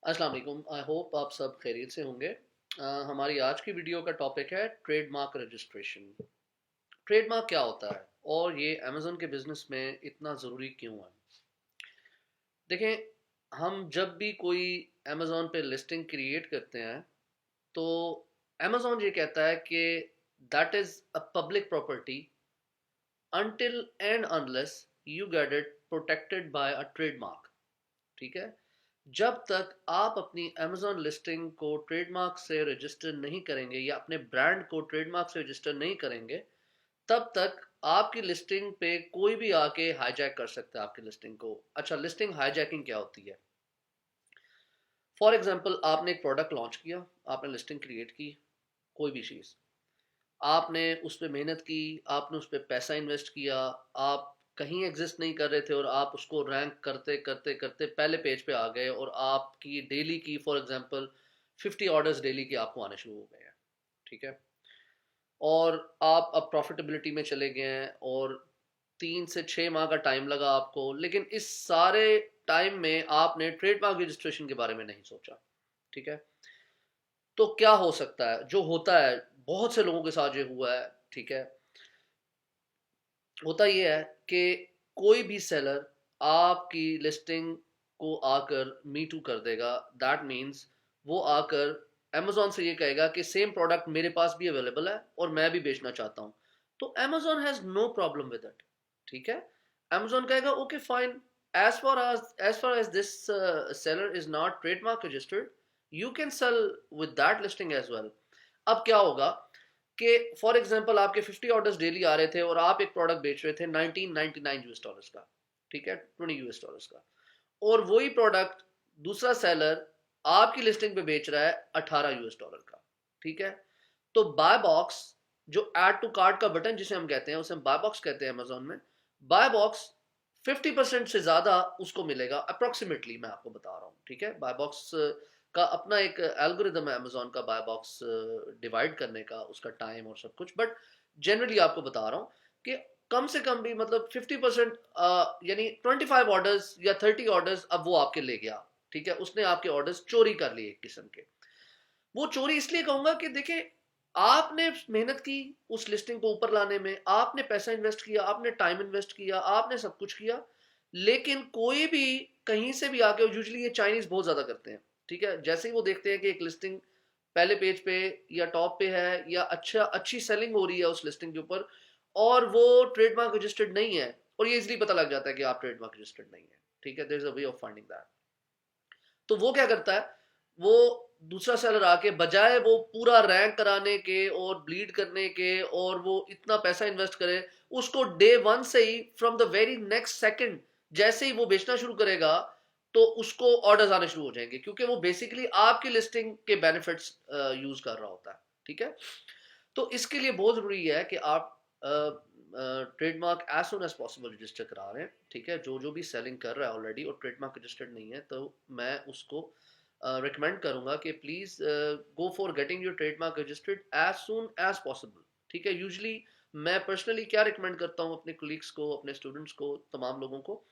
अस्सलाम वालेकुम। I hope आप सब खैरियत से होंगे। हमारी आज की वीडियो का टॉपिक है ट्रेडमार्क रजिस्ट्रेशन। ट्रेडमार्क क्या होता है और ये अमेज़न के बिजनेस में इतना ज़रूरी क्यों है? देखें, हम जब भी कोई अमेज़न पे लिस्टिंग क्रिएट करते हैं तो अमेज़न ये कहता है कि that is a public property until and unless you get it protected by a trademark। ठीक है, जब तक आप अपनी अमेजोन लिस्टिंग को ट्रेडमार्क से रजिस्टर नहीं करेंगे या अपने ब्रांड को ट्रेडमार्क से रजिस्टर नहीं करेंगे, तब तक आपकी लिस्टिंग पे कोई भी आके हाईजैक कर सकता है आपकी लिस्टिंग को। अच्छा, लिस्टिंग हाईजैकिंग क्या होती है? फॉर एग्जांपल, आपने एक प्रोडक्ट लॉन्च किया, आपने लिस्टिंग क्रिएट की, कोई भी चीज़ आपने उस पर मेहनत की, आपने उस पर पैसा इन्वेस्ट किया, आप कहीं एग्जिस्ट नहीं कर रहे थे और आप उसको रैंक करते करते करते पहले पेज पे आ गए और आपकी डेली की फॉर एग्जांपल 50 ऑर्डर्स डेली के आपको आने शुरू हो गए हैं। ठीक है, और आप अब प्रॉफिटेबिलिटी में चले गए हैं और 3 से 6 माह का टाइम लगा आपको, लेकिन इस सारे टाइम में आपने ट्रेडमार्क रजिस्ट्रेशन के बारे में नहीं सोचा। ठीक है, तो क्या हो सकता है जो होता है, बहुत से लोगों के साथ ये हुआ है। ठीक है, होता ये है कि कोई भी सेलर आपकी लिस्टिंग को आकर मी टू कर देगा। दैट मीन्स वो आकर अमेजोन से ये कहेगा कि सेम प्रोडक्ट मेरे पास भी अवेलेबल है और मैं भी बेचना चाहता हूँ, तो Amazon has no problem with it. ठीक है, अमेजोन कहेगा okay fine, as far as this seller is not trademark registered, you can sell with that listing as well। अब क्या होगा कि फॉर एग्जांपल आपके 50 ऑर्डर्स डेली आ रहे थे और आप एक प्रोडक्ट बेच रहे थे 1999 यूएस डॉलर्स का। ठीक है, 20 यूएस डॉलर्स का, और वही प्रोडक्ट दूसरा सेलर आपकी लिस्टिंग पे बेच रहा है 18 यूएस डॉलर का। ठीक है, तो बाय बॉक्स, जो ऐड टू कार्ट का बटन जिसे हम कहते हैं, उसे हम बाय बॉक्स कहते हैं अमेजोन में। बाय बॉक्स 50% से ज्यादा उसको मिलेगा अप्रोक्सीमेटली, मैं आपको बता रहा हूँ। ठीक है, बाय बॉक्स का अपना एक एल्गोरिदम है अमेजोन का, बाय बॉक्स डिवाइड करने का, उसका टाइम और सब कुछ, बट जनरली आपको बता रहा हूँ कि कम से कम भी मतलब 50%, यानी 25 ऑर्डर्स या 30 ऑर्डर्स अब वो आपके ले गया। ठीक है, उसने आपके ऑर्डर्स चोरी कर लिए एक किस्म के। वो चोरी इसलिए कहूंगा कि देखिए, आपने मेहनत की उस लिस्टिंग को ऊपर लाने में, आपने पैसा इन्वेस्ट किया, आपने टाइम इन्वेस्ट किया, आपने सब कुछ किया, लेकिन कोई भी कहीं से भी आके, यूजुअली ये चाइनीज बहुत ज्यादा करते हैं। ठीक है, जैसे ही वो देखते हैं कि एक लिस्टिंग पहले पेज पे या टॉप पे है या अच्छी सेलिंग हो रही है उस लिस्टिंग के ऊपर, और वो ट्रेडमार्क रजिस्टर्ड नहीं है, और ये इजिली पता लग जाता है कि आप ट्रेडमार्क रजिस्टर्ड नहीं है। ठीक है, there is a way of finding that. तो वो क्या करता है, वो दूसरा सेलर आके बजाय वो पूरा रैंक कराने के और ब्लीड करने के और वो इतना पैसा इन्वेस्ट करे, उसको डे वन से ही, from the very next second, जैसे ही वो बेचना शुरू करेगा, तो उसको ऑर्डर्स आने शुरू हो जाएंगे, क्योंकि वो बेसिकली आपकी लिस्टिंग के बेनिफिट्स यूज कर रहा होता है। ठीक है, तो इसके लिए बहुत ज़रूरी है कि आप trademark as soon as possible register करा रहे हैं। ठीक है, जो जो भी सेलिंग कर रहा है ऑलरेडी और ट्रेडमार्क रजिस्टर्ड नहीं है, तो मैं उसको रिकमेंड करूंगा कि please go for getting your trademark registered as soon as possible. ठीक है, यूजली मैं पर्सनली क्या रिकमेंड करता हूँ अपने कोलीग्स को, अपने स्टूडेंट्स को, तमाम लोगों को,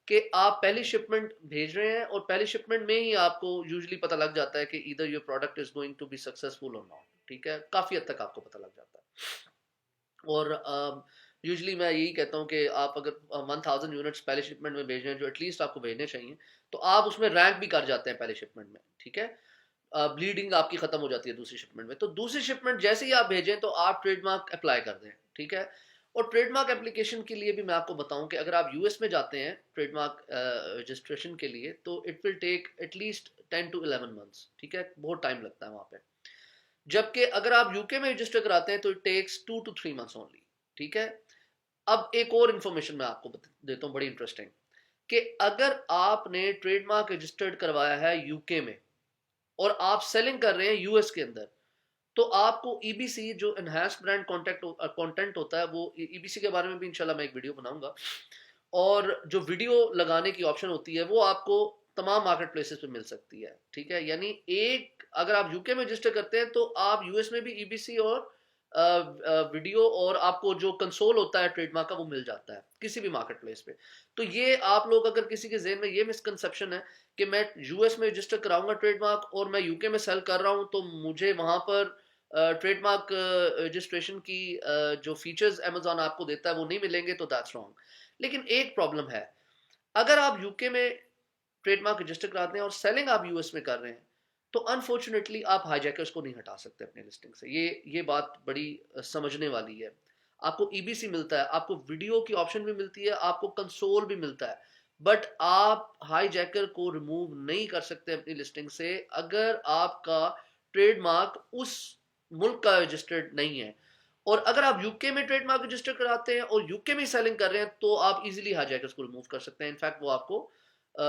कि आप पहली शिपमेंट भेज रहे हैं और पहली शिपमेंट में ही आपको यूजुअली पता लग जाता है कि either your product is going to be successful और नॉट। ठीक है, काफ़ी हद तक आपको पता लग जाता है। और यूजुअली मैं यही कहता हूँ कि आप अगर 1000 यूनिट्स पहले शिपमेंट में भेज रहे हैं, जो एटलीस्ट आपको भेजने चाहिए, तो आप उसमें रैंक भी कर जाते हैं पहले शिपमेंट में। ठीक है, ब्लीडिंग आपकी खत्म हो जाती है दूसरी शिपमेंट में, तो दूसरी शिपमेंट जैसे ही आप भेजें तो आप ट्रेडमार्क अप्लाई कर दें। ठीक है, और ट्रेडमार्क एप्लीकेशन के लिए भी मैं आपको बताऊं कि अगर आप यूएस में जाते हैं ट्रेडमार्क रजिस्ट्रेशन के लिए, तो it will take at least 10 to 11 months। ठीक है, बहुत टाइम लगता है वहां पे। जबकि अगर आप यूके में रजिस्टर कराते हैं तो it takes 2 to 3 months only. ठीक है, अब एक और इंफॉर्मेशन मैं आपको देता हूँ, बड़ी इंटरेस्टिंग, कि अगर आपने ट्रेडमार्क रजिस्टर्ड करवाया है यूके में और आप सेलिंग कर रहे हैं यूएस के अंदर, तो आपको ईबीसी, जो एनहांस्ड ब्रांड कंटेंट होता है, वो ईबीसी के बारे में भी इंशाल्लाह मैं एक वीडियो बनाऊंगा, और जो वीडियो लगाने की ऑप्शन होती है वो आपको तमाम मार्केट प्लेसेस पे मिल सकती है। ठीक है, यानी एक, अगर आप यूके में रजिस्टर करते हैं तो आप यूएस में भी ईबीसी और वीडियो और आपको जो कंसोल होता है ट्रेडमार्क का वो मिल जाता है किसी भी मार्केट प्लेस पे। तो ये आप लोग अगर किसी के जहन में ये मिसकंसेप्शन है कि मैं यूएस में रजिस्टर कराऊंगा ट्रेडमार्क और मैं यूके में सेल कर रहा हूं तो मुझे वहां पर ट्रेडमार्क रजिस्ट्रेशन की जो फीचर्स अमेजोन आपको देता है वो नहीं मिलेंगे, तो दैट्स रॉन्ग। लेकिन एक प्रॉब्लम है, अगर आप यूके में ट्रेडमार्क रजिस्टर कराते हैं और सेलिंग आप यूएस में कर रहे हैं तो अनफॉर्चुनेटली आप हाईजैकर्स को नहीं हटा सकते अपने लिस्टिंग से। ये बात बड़ी समझने वाली है। आपको ईबीसी मिलता है, आपको वीडियो की ऑप्शन भी मिलती है, आपको कंसोल भी मिलता है, बट आप हाईजैकर को रिमूव नहीं कर सकते अपनी लिस्टिंग से अगर आपका ट्रेडमार्क उस मुल्क का रजिस्टर्ड नहीं है। और अगर आप यूके में ट्रेडमार्क रजिस्टर कराते हैं और यूके में सेलिंग कर रहे हैं तो आप इजीली हाईजैकर्स को रिमूव कर सकते हैं। इनफैक्ट वो आपको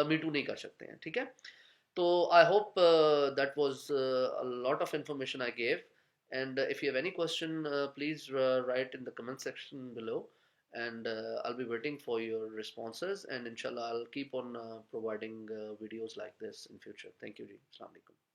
मीटू नहीं कर सकते हैं, ठीक है। तो I hope that was a lot of information I gave, and if you have any question, please write in the comment section below, and I'll be waiting for your responses, and inshallah I'll keep on providing videos like this in future. Thank you ji. Assalamu alaikum.